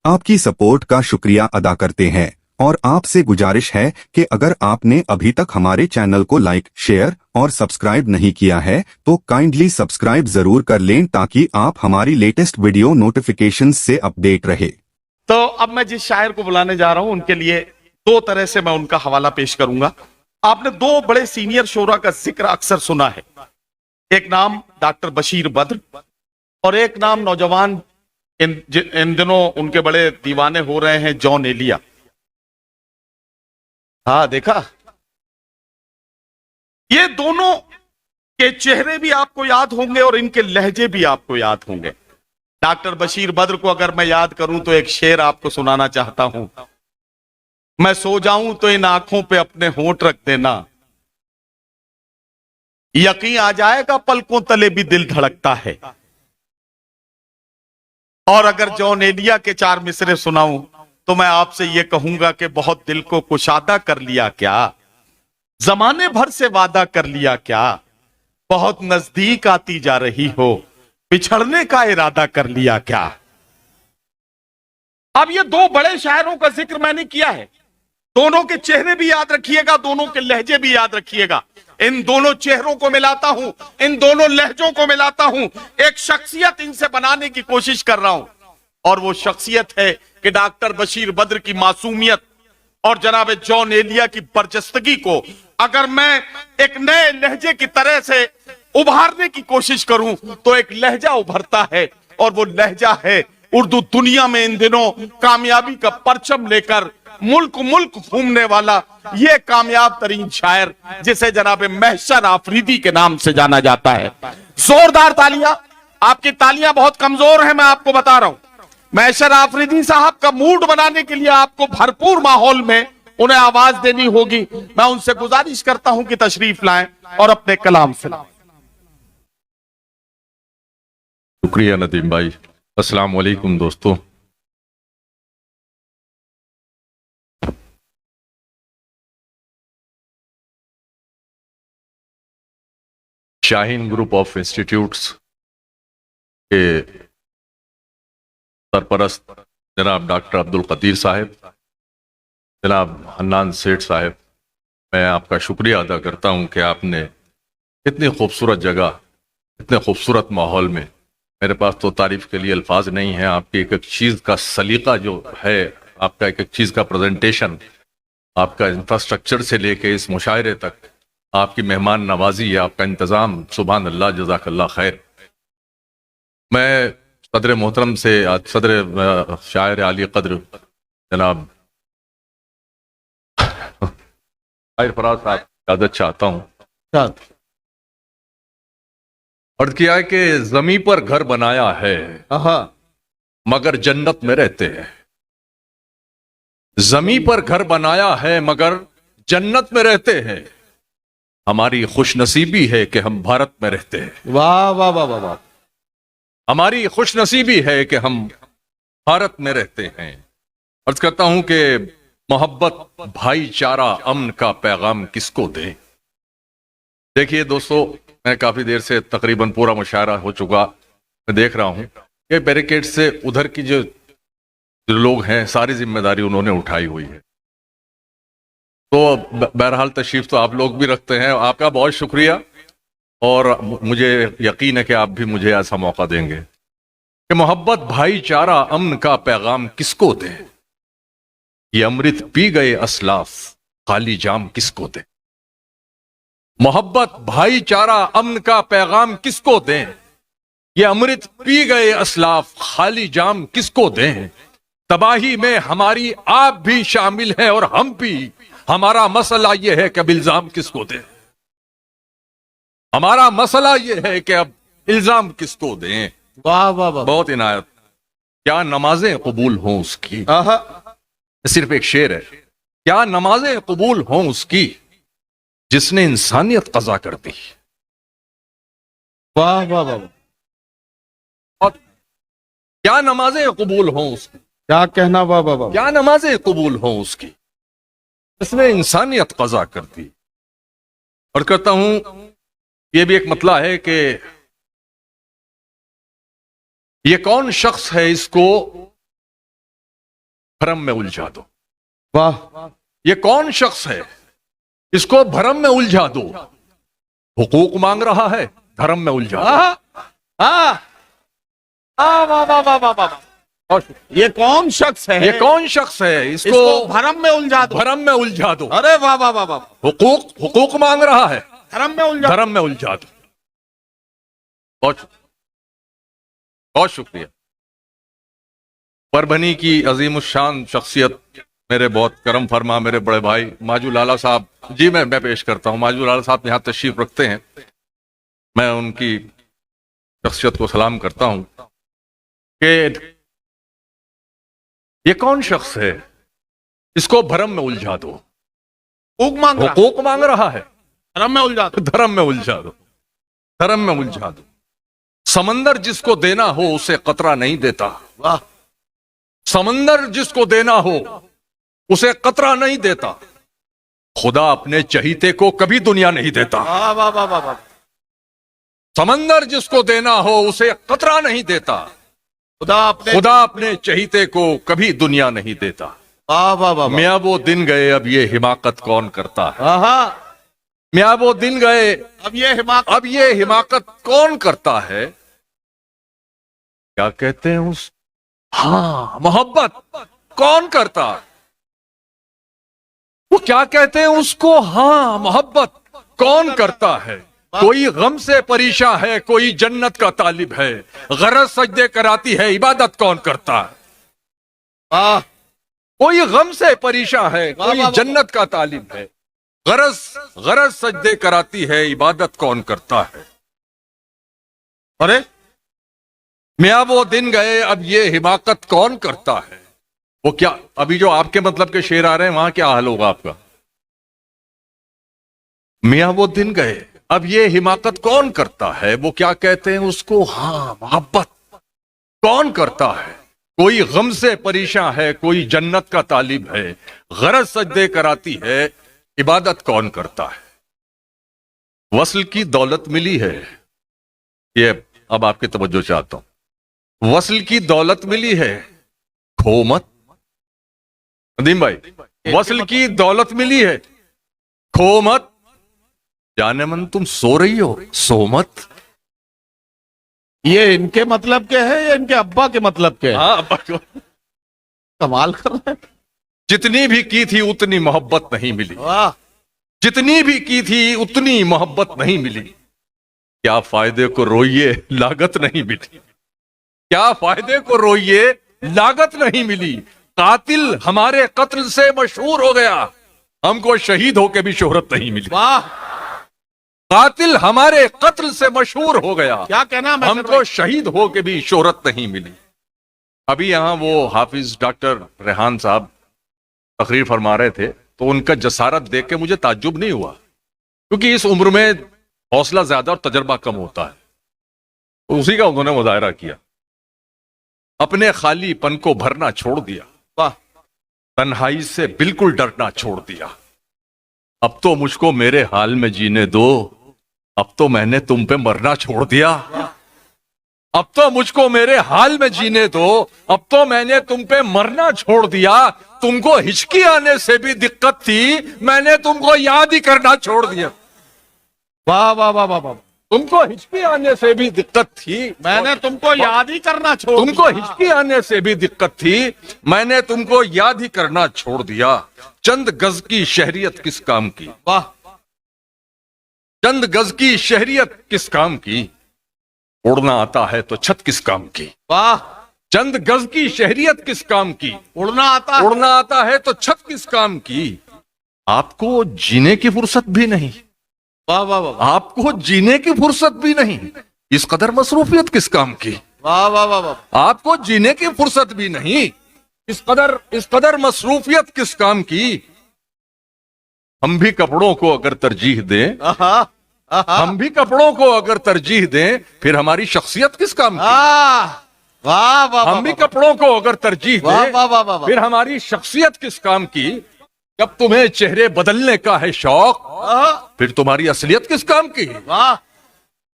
आपकी सपोर्ट का शुक्रिया अदा करते हैं और आपसे गुजारिश है कि अगर आपने अभी तक हमारे चैनल को लाइक, शेयर और सब्सक्राइब नहीं किया है तो काइंडली सब्सक्राइब जरूर कर लें ताकि आप हमारी लेटेस्ट वीडियो नोटिफिकेशंस से अपडेट रहे। तो अब मैं जिस शायर को बुलाने जा रहा हूं उनके लिए दो तरह से मैं उनका हवाला पेश करूंगा। आपने दो बड़े सीनियर शोरा का जिक्र अक्सर सुना है, एक नाम डॉक्टर बशीर बद्र और एक नाम नौजवान इन दिनों उनके बड़े दीवाने हो रहे हैं, जॉन एलिया। हाँ देखा, ये दोनों के चेहरे भी आपको याद होंगे और इनके लहजे भी आपको याद होंगे। डॉक्टर बशीर बद्र को अगर मैं याद करूं तो एक शेर आपको सुनाना चाहता हूं। मैं सो जाऊं तो इन आंखों पे अपने होंठ रख देना, यकीन आ जाएगा पलकों तले भी दिल धड़कता है। और अगर जॉन एलिया के चार मिसरे सुनाऊं तो मैं आपसे यह कहूंगा कि बहुत दिल को कुशादा कर लिया क्या, जमाने भर से वादा कर लिया क्या, बहुत नजदीक आती जा रही हो, बिछड़ने का इरादा कर लिया क्या। अब ये दो बड़े शायरों का जिक्र मैंने किया है, दोनों के चेहरे भी याद रखिएगा, दोनों के लहजे भी याद रखिएगा। इन दोनों चेहरों को मिलाता हूं, इन दोनों लहजों को मिलाता हूं, एक शख्सियत इनसे बनाने की कोशिश कर रहा हूं और वो शख्सियत है कि डॉक्टर बशीर बद्र की मासूमियत और जनाब जॉन एलिया की बरजस्तगी को अगर मैं एक नए लहजे की तरह से उभारने की कोशिश करूं तो एक लहजा उभरता है और वो लहजा है उर्दू दुनिया में इन दिनों कामयाबी का परचम लेकर मुल्क मुल्क घूमने वाला ये कामयाब तरीन शायर जिसे जनाब महशर आफरीदी के नाम से जाना जाता है। जोरदार तालियां, आपकी तालियां बहुत कमजोर हैं, मैं आपको बता रहा हूं। महशर आफरीदी साहब का मूड बनाने के लिए आपको भरपूर माहौल में उन्हें आवाज देनी होगी। मैं उनसे गुजारिश करता हूं कि तशरीफ लाएं और अपने कलाम सुनाएं। शुक्रिया नदीम भाई। अस्सलाम वालेकुम दोस्तों। शाहीन ग्रुप ऑफ इंस्टीट्यूट्स के सरपरस्त जनाब डॉक्टर अब्दुल कदीर साहब, जनाब हन्नान सेठ साहब, मैं आपका शुक्रिया अदा करता हूं कि आपने इतनी खूबसूरत जगह, इतने खूबसूरत माहौल में, मेरे पास तो तारीफ के लिए अल्फाज नहीं है, आपकी एक एक चीज़ का सलीका जो है, आपका एक एक चीज़ का प्रेजेंटेशन, आपका इंफ्रास्ट्रक्चर से लेके इस मुशायरे तक, आपकी मेहमान नवाजी, आपका इंतज़ाम, सुभान अल्लाह, जज़ाकल्लाह खैर। मैं सदर मोहतरम से, सदर शायर आली कद्र जनाब शायर फराज साहब इजाज़त चाहता हूँ। अर्ज किया है कि जमीन पर घर बनाया है मगर जन्नत में रहते हैं, जमीन पर घर बनाया है मगर जन्नत में रहते हैं, हमारी खुशनसीबी है कि हम भारत में रहते हैं। वाह वाह वाह वाह वाह। हमारी खुशनसीबी है कि हम भारत में रहते हैं। अर्ज करता हूं कि मोहब्बत, भाईचारा, अमन का पैगाम किसको दे। देखिए दोस्तों, मैं काफी देर से तकरीबन पूरा मुशायरा हो चुका, मैं देख रहा हूं कि बैरिकेड से उधर की जो लोग हैं सारी जिम्मेदारी उन्होंने उठाई हुई है। तो बहरहाल तशरीफ तो आप लोग भी रखते हैं, आपका बहुत शुक्रिया और मुझे यकीन है कि आप भी मुझे ऐसा मौका देंगे कि मोहब्बत, भाईचारा, अमन का पैगाम किसको दे, ये अमृत पी गए असलाफ, खाली जाम किसको दे। मोहब्बत, भाईचारा, अमन का पैगाम किसको दें, ये अमृत पी गए असलाफ, खाली जाम किसको दें। तबाही में हमारी आप भी शामिल हैं और हम भी, हमारा मसला ये है कि अब इल्जाम किसको दें। हमारा मसला ये है कि अब इल्जाम किसको दें। वाह वाह वाह, बहुत इनायत। क्या नमाजें कबूल हों उसकी, सिर्फ एक शेर है, क्या नमाजें कबूल हों उसकी जिसने इंसानियत कज़ा कर दी। वाह वाह वाह। और क्या नमाजें कबूल हों उसकी, क्या कहना, वाह वाह वाह। क्या नमाजें कबूल हों उसकी जिसने इंसानियत कज़ा कर दी। और कहता हूं यह भी एक मतला है कि ये कौन शख्स है इसको भ्रम में उलझा दो। वाह, ये कौन शख्स है, इसको भ्रम में उलझा दो। हुकूक मांग रहा है, धर्म में उलझा दो। वाह वाह वाह वाह वाह वाह। ये कौन शख्स है, ये कौन शख्स है, इसको इसको भरम में उलझा दो। भ्रम में उलझा दो। अरे वाह वाह वाह वाह। हुकूक मांग रहा है, धर्म में उलझा। धर्म में उलझा दो। बहुत बहुत शुक्रिया। परभनी की अजीम शान शख्सियत, मेरे बहुत करम फरमा मेरे बड़े भाई माजू लाला साहब जी, मैं पेश करता हूं। माजू लाला साहब यहाँ तशरीफ रखते हैं, मैं उनकी शख्सियत को सलाम करता हूं कि ये कौन शख्स है, इसको भरम में उलझा दो। हुकूक मांग रहा, हुकूक मांग रहा है, धर्म में उलझा दो। धर्म में उलझा दो। धर्म में उलझा दो। समंदर जिसको देना हो उसे कतरा नहीं देता। वाह। समंदर जिसको देना हो उसे कतरा नहीं देता। खुदा अपने चहीते को कभी दुनिया नहीं देता। वाह वाह वाह वाह वाह। समंदर जिसको देना हो उसे कतरा नहीं देता। खुदा अपने चहीते को कभी दुनिया नहीं देता। वाह वाह वाह। मियाँ वो दिन गए, अब ये हिमाकत कौन करता है। आहा। मियाँ वो दिन गए, अब ये हिमाकत कौन करता है। क्या कहते हैं उस, हाँ, मोहब्बत कौन करता, वो क्या कहते हैं उसको, हाँ, मोहब्बत कौन करता है। कोई गम से परेशान है, कोई जन्नत का तालिब है, गरज सजदे कराती है, इबादत कौन करता है। वाह। कोई गम से परेशान है, कोई जन्नत का तालिब है, गरज सजदे कराती है, इबादत कौन करता है। अरे मियाँ वो दिन गए, अब ये हिमाकत कौन करता है। वो क्या, अभी जो आपके मतलब के शेर आ रहे हैं वहां क्या हाल होगा आपका। मियाँ वो दिन गए, अब ये हिमाकत कौन करता है। वो क्या कहते हैं उसको, हाँ, मोहब्बत कौन करता है। कोई गम से परेशान है, कोई जन्नत का तालिब है, गरज सजदे कराती है, इबादत कौन करता है। वस्ल की दौलत मिली है, ये अब आपकी तवज्जो चाहता हूं। वस्ल की दौलत मिली है, खो मत। नदीम भाई, वस्ल की दौलत मिली है, खो मत। जाने मन तुम सो रही हो, सो मत। ये इनके मतलब के है या इनके अब्बा के मतलब के है? हाँ, अब्बा को कमाल कर रहे हैं। जितनी भी की थी उतनी मोहब्बत नहीं मिली। वाह। जितनी भी की थी उतनी मोहब्बत नहीं मिली। क्या फायदे को रोइए, लागत नहीं मिली। क्या फायदे को रोइए, लागत नहीं मिली। कातिल हमारे कत्ल से मशहूर हो गया, हमको शहीद होके भी शोहरत नहीं मिली। वाह। कातिल हमारे कत्ल से मशहूर हो गया, क्या कहना है हमको शहीद होके भी शोहरत नहीं मिली। अभी यहाँ वो हाफिज डॉक्टर रेहान साहब तकरीर फरमा रहे थे, तो उनका जसारत देख के मुझे ताज्जुब नहीं हुआ, क्योंकि इस उम्र में हौसला ज्यादा और तजर्बा कम होता है। तो उसी का उन्होंने मुजाहरा किया। अपने खालीपन को भरना छोड़ दिया, वाह। तन्हाई से बिल्कुल डरना छोड़ दिया। अब तो मुझको मेरे हाल में जीने दो, अब तो मैंने तुम पे मरना छोड़ दिया। अब तो मुझको मेरे हाल में जीने दो, अब तो मैंने तुम पे मरना छोड़ दिया। तुमको हिचकी आने से भी दिक्कत थी, मैंने तुमको याद ही करना छोड़ दिया। वाह वाह वाह वाह वाह। तुमको हिचकी आने से भी दिक्कत थी, मैंने तुमको याद ही करना छोड़ तुमको दिया। हिचकी आने से भी दिक्कत थी, मैंने तुमको याद ही करना छोड़ दिया। चंद गज की शहरियत किस काम की। वाह। चंद गज की शहरियत किस काम की, उड़ना आता है तो छत किस काम की। वाह। चंद गज की शहरियत किस काम की, उड़ना आता है। उड़ना आता है तो छत किस काम की। आपको जीने की फुर्सत भी नहीं, वाह वाह वाह। आपको जीने की फुर्सत भी नहीं, इस कदर मसरूफियत किस काम की। वाह वाह वाह वाह। आपको जीने की फुर्सत भी नहीं, इस कदर मसरूफियत किस काम की। हम भी कपड़ों को अगर तरजीह दें, आहा, आहा। हम भी कपड़ों को अगर तरजीह दें, फिर हमारी शख्सियत किस काम की। वाह वाह। हम भी कपड़ों को अगर तरजीह वाह दें, वाह वाह वाह। फिर हमारी शख्सियत किस काम की। जब तुम्हें चेहरे बदलने का है शौक, फिर तुम्हारी असलियत किस काम की। वाह।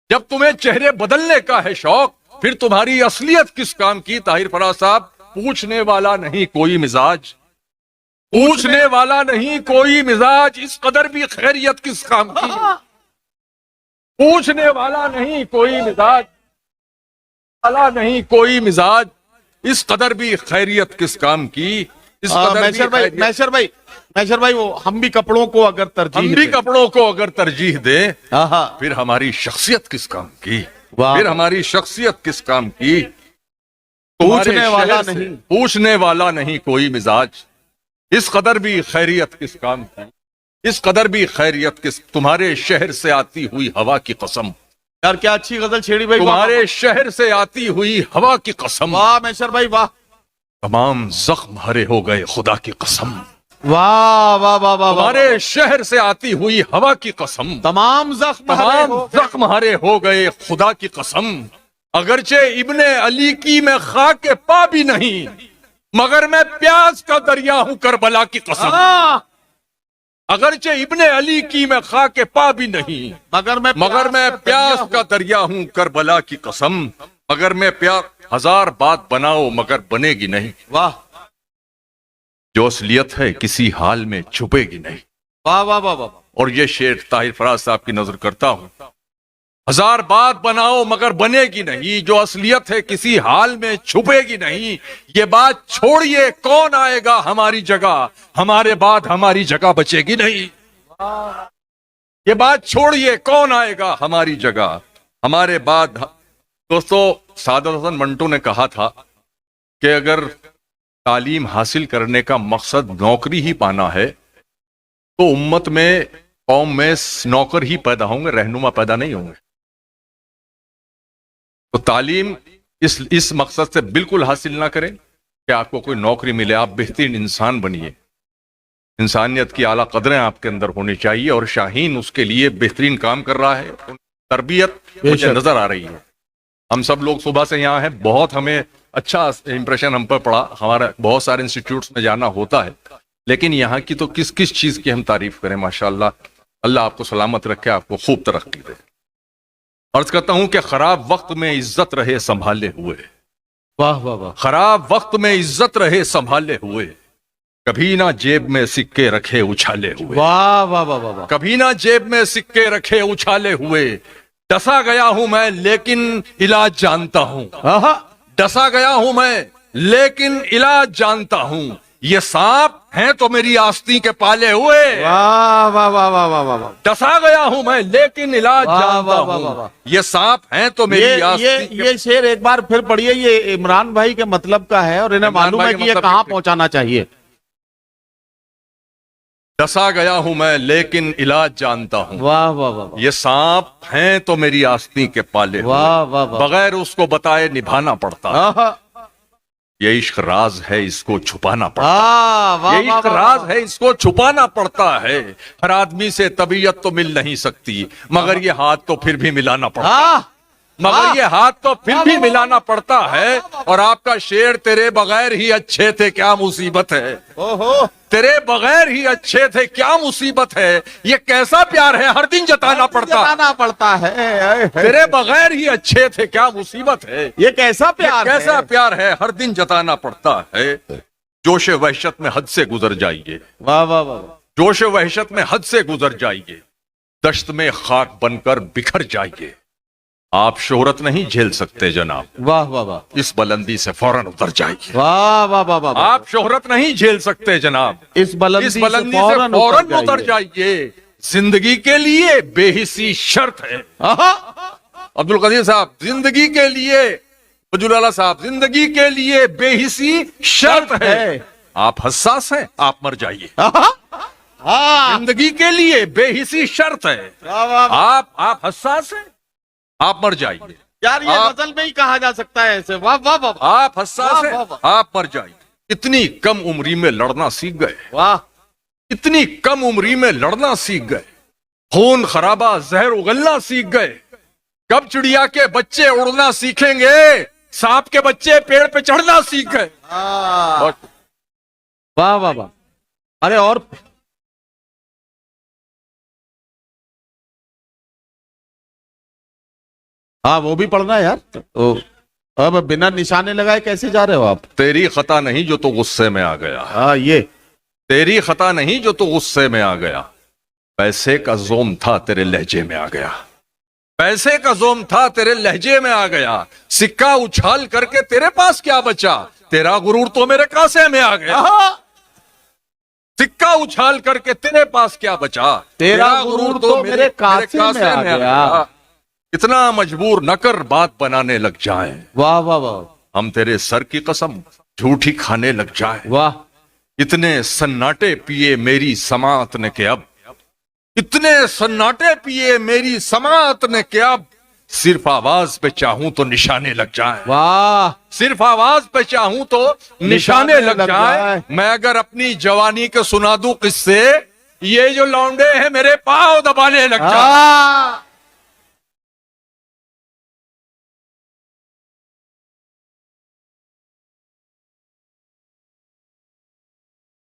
जब तुम्हें चेहरे बदलने का है शौक, फिर तुम्हारी असलियत किस काम की। ताहिर फराज साहब, پوچھنے والا نہیں کوئی مزاج، پوچھنے والا نہیں کوئی مزاج، اس قدر بھی خیریت کس کام کی، پوچھنے والا نہیں کوئی مزاج، والا نہیں کوئی مزاج، اس قدر بھی خیریت کس کام کی، اس قدر بھی خیریت۔ میشر بھائی وہ ہم بھی کپڑوں کو اگر ترجیح ہم بھی دیں، کپڑوں کو اگر ترجیح دیں، ہاں پھر ہماری شخصیت کس کام کی، واہ، پھر ہماری شخصیت کس کام کی؟ پوچھنے والا شہر سے نہیں، پوچھنے والا نہیں کوئی مزاج، اس قدر بھی خیریت کس کام کی، اس قدر بھی خیریت کس، تمہارے شہر سے آتی ہوئی ہوا کی قسم، یار کیا اچھی غزل چھیڑی بھائی، تمہارے شہر سے آتی ہوئی ہوا کی قسم، واہ میشر بھائی واہ، تمام زخم ہرے ہو گئے خدا کی قسم، واہ واہ واہ واہ، تمہارے شہر سے آتی ہوئی ہوا کی قسم، تمام زخم ہرے ہو گئے خدا کی قسم، اگرچہ ابن علی کی میں خاک پا بھی نہیں، مگر میں پیاس کا دریا ہوں کربلا کی قسم، اگرچہ ابن علی کی میں خاک پا بھی نہیں، مگر میں پیاس کا دریا ہوں کربلا کی قسم، مگر میں پیاس، ہزار بات بناؤ مگر بنے گی نہیں، واہ جو اصلیت ہے کسی حال میں چھپے گی نہیں، واہ واہ واہ واہ، اور یہ شعر طاہر فراز صاحب کی نظر کرتا ہوں، ہزار بات بناؤ مگر بنے گی نہیں، جو اصلیت ہے کسی حال میں چھپے گی نہیں، یہ بات چھوڑیے کون آئے گا ہماری جگہ، ہمارے بعد ہماری جگہ بچے گی نہیں، یہ بات چھوڑیے کون آئے گا ہماری جگہ، ہمارے بعد۔ دوستو، سعادت حسن منٹو نے کہا تھا کہ اگر تعلیم حاصل کرنے کا مقصد نوکری ہی پانا ہے تو امت میں، قوم میں نوکر ہی پیدا ہوں گے، رہنما پیدا نہیں ہوں گے۔ تو تعلیم اس مقصد سے بالکل حاصل نہ کریں کہ آپ کو کوئی نوکری ملے، آپ بہترین انسان بنیے، انسانیت کی اعلیٰ قدریں آپ کے اندر ہونی چاہیے، اور شاہین اس کے لیے بہترین کام کر رہا ہے، تربیت مجھے نظر آ رہی ہے۔ ہم سب لوگ صبح سے یہاں ہیں، بہت ہمیں اچھا امپریشن ہم پر پڑا، ہمارا بہت سارے انسٹیٹیوٹس میں جانا ہوتا ہے، لیکن یہاں کی تو کس چیز کی ہم تعریف کریں، ماشاءاللہ، اللہ آپ کو سلامت رکھے، آپ کو خوب ترقی دے۔ عرض کرتا ہوں کہ خراب وقت میں عزت رہے سنبھالے ہوئے، واہ واہ واہ، خراب وقت میں عزت رہے سنبھالے ہوئے، کبھی نہ جیب میں سکے رکھے اچھالے ہوئے، واہ واہ واہ واہ، کبھی نہ جیب میں سکے رکھے اچھالے ہوئے، ڈسا گیا ہوں میں لیکن علاج جانتا ہوں، ڈسا گیا ہوں میں لیکن علاج جانتا ہوں، یہ سانپ ہیں تو میری آستین کے پالے ہوئے، واہ واہ واہ واہ واہ واہ، ڈسا گیا ہوں میں لیکن علاج جانتا ہوں، یہ سانپ ہیں تو میری آستین کے، یہ شعر ایک بار پھر پڑھیے، یہ عمران بھائی کے مطلب کا ہے اور انہیں معلوم ہے کہ یہ کہاں پہنچانا چاہیے۔ ڈسا گیا ہوں میں لیکن علاج جانتا ہوں، واہ واہ واہ، یہ سانپ ہیں تو میری آستین کے پالے واہ ہوئے، واہ واہ، بغیر اس کو بتائے نبھانا پڑتا ہے، یہ عشق راز ہے اس کو چھپانا پڑتا ہے، یہ عشق راز ہے اس کو چھپانا پڑتا ہے، ہر آدمی سے طبیعت تو مل نہیں سکتی، مگر یہ ہاتھ تو پھر بھی ملانا پڑتا ہے، مگر یہ ہاتھ تو پھر بھی ملانا پڑتا ہے، اور آپ کا شعر تیرے بغیر ہی اچھے تھے کیا مصیبت ہے، تیرے بغیر ہی اچھے تھے کیا مصیبت ہے، یہ کیسا پیار ہے ہر دن جتانا پڑتا ہے، تیرے بغیر ہی اچھے تھے کیا مصیبت ہے، یہ کیسا پیار ہے، کیسا پیار ہے ہر دن جتانا پڑتا ہے، جوش وحشت میں حد سے گزر جائیے، واہ واہ واہ، جوش وحشت میں حد سے گزر جائیے، دشت میں خاک بن کر بکھر جائیے، آپ شہرت نہیں جھیل سکتے جناب، واہ واہ واہ، اس بلندی سے فوراً اتر جائیے، واہ واہ واہ واہ، آپ شہرت نہیں جھیل سکتے جناب، اس بلندی سے فوراً اتر جائیے، زندگی کے لیے بے حسی شرط ہے، عبد القدیر صاحب، زندگی کے لیے، وجود صاحب، زندگی کے لیے بے حسی شرط ہے، آپ حساس ہیں آپ مر جائیے، زندگی کے لیے بے حسی شرط ہے، آپ حساس ہیں آپ مر جائیے، یار یہ غزل میں ہی کہا جا سکتا ہے ایسے، واہ واہ واہ، آپ حساس ہیں آپ مر جائیے، اتنی کم عمری میں لڑنا سیکھ گئے، واہ، اتنی کم عمری میں لڑنا سیکھ گئے، خون خرابہ زہر اگلنا سیکھ گئے، کب چڑیا کے بچے اڑنا سیکھیں گے، سانپ کے بچے پیڑ پہ چڑھنا سیکھ گئے، واہ واہ واہ، ارے اور ہاں وہ بھی پڑھنا ہے یار، اب بنا نشانے لگائے کیسے جا رہے ہو آپ؟ تیری خطا نہیں جو تو غصے میں آ گیا، ہاں یہ تیری خطا نہیں جو تو غصے میں آ گیا، پیسے کا زوم تھا تیرے لہجے میں آ گیا، پیسے کا زوم تھا تیرے لہجے میں آ گیا، سکہ اچھال کر کے تیرے پاس کیا بچا، تیرا غرور تو میرے کاسے میں آ گیا، سکہ اچھال کر کے تیرے پاس کیا بچا، تیرا غرور تو میرے کاسے میں آ گیا۔ اتنا مجبور نہ کر بات بنانے لگ جائیں، واہ واہ واہ ہم تیرے سر کی قسم جھوٹی کھانے لگ جائیں، واہ، اتنے سناٹے پیے میری سماعت نے کہ اب، اتنے سناٹے پیے میری سماعت نے کہ اب صرف آواز پہ چاہوں تو نشانے لگ جائیں، واہ، صرف آواز پہ چاہوں تو نشانے لگ جائیں، میں اگر اپنی جوانی کے سنا دوں قصے، یہ جو لونڈے ہیں میرے پاؤں دبانے لگ جائیں۔